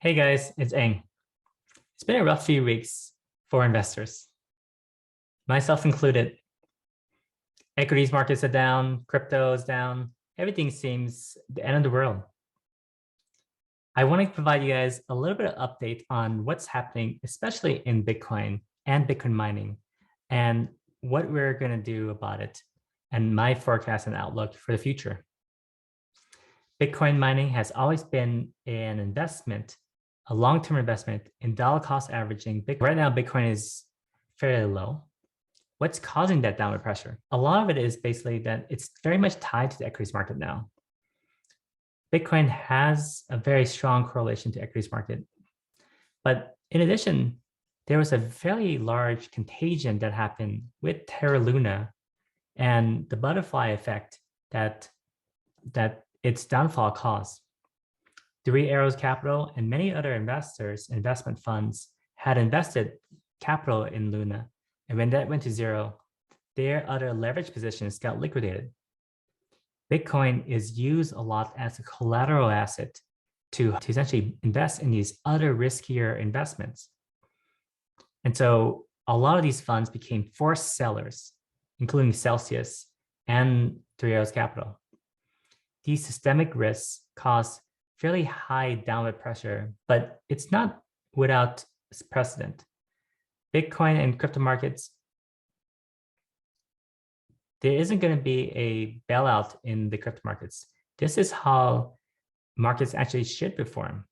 Hey guys, it's Eng. It's been a rough few weeks for investors, myself included. Equities markets are down, crypto is down, everything seems the end of the world. I want to provide you guys a little bit of update on what's happening, especially in Bitcoin and Bitcoin mining, and what we're going to do about it, and my forecast and outlook for the future. Bitcoin mining has always been an investment, a long-term investment in dollar cost averaging. Right now, Bitcoin is fairly low. What's causing that downward pressure? A lot of it is basically that it's very much tied to the equities market now. Bitcoin has a very strong correlation to equities market. But in addition, there was a fairly large contagion that happened with Terra Luna and the butterfly effect that its downfall caused. Three Arrows Capital and many other investors, investment funds, had invested capital in Luna. And when that went to zero, their other leverage positions got liquidated. Bitcoin is used a lot as a collateral asset to essentially invest in these other riskier investments. And so a lot of these funds became forced sellers, including Celsius and Three Arrows Capital. These systemic risks cause fairly high downward pressure, but it's not without precedent. Bitcoin and crypto markets, there isn't going to be a bailout in the crypto markets. This is how markets actually should perform.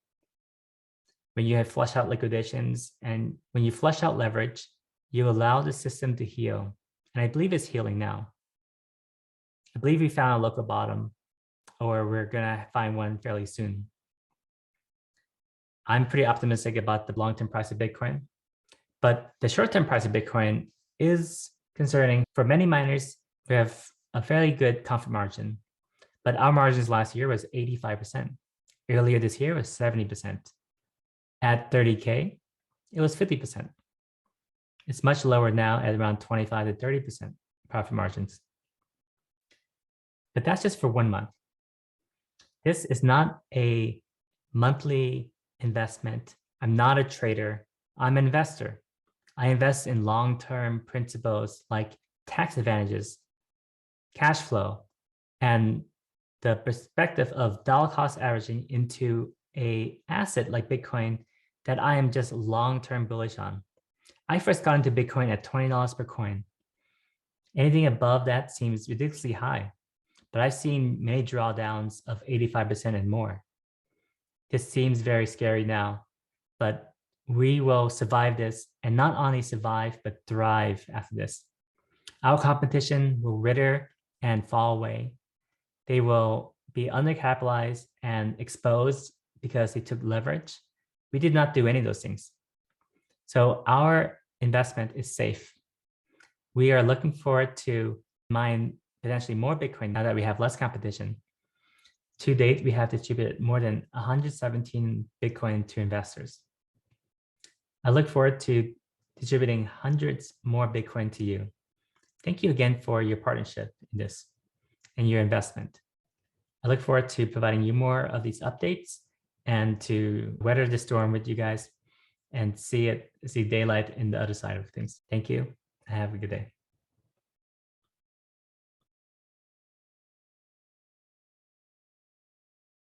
When you have flush out liquidations and when you flush out leverage, you allow the system to heal. And I believe it's healing now. I believe we found a local bottom, or we're going to find one fairly soon. I'm pretty optimistic about the long-term price of Bitcoin, but the short-term price of Bitcoin is concerning. For many miners, we have a fairly good comfort margin, but our margins last year was 85%. Earlier this year was 70%. At 30K, it was 50%. It's much lower now at around 25 to 30% profit margins. But that's just for 1 month. This is not a monthly investment. I'm not a trader. I'm an investor. I invest in long-term principles like tax advantages, cash flow, and the perspective of dollar cost averaging into an asset like Bitcoin that I am just long-term bullish on. I first got into Bitcoin at $20 per coin. Anything above that seems ridiculously high, but I've seen many drawdowns of 85% and more. This seems very scary now, but we will survive this, and not only survive, but thrive after this. Our competition will wither and fall away. They will be undercapitalized and exposed because they took leverage. We did not do any of those things. So our investment is safe. We are looking forward to mine potentially more Bitcoin now that we have less competition. To date, we have distributed more than 117 Bitcoin to investors. I look forward to distributing hundreds more Bitcoin to you. Thank you again for your partnership in this and your investment. I look forward to providing you more of these updates and to weather the storm with you guys and see daylight in the other side of things. Thank you. Have a good day.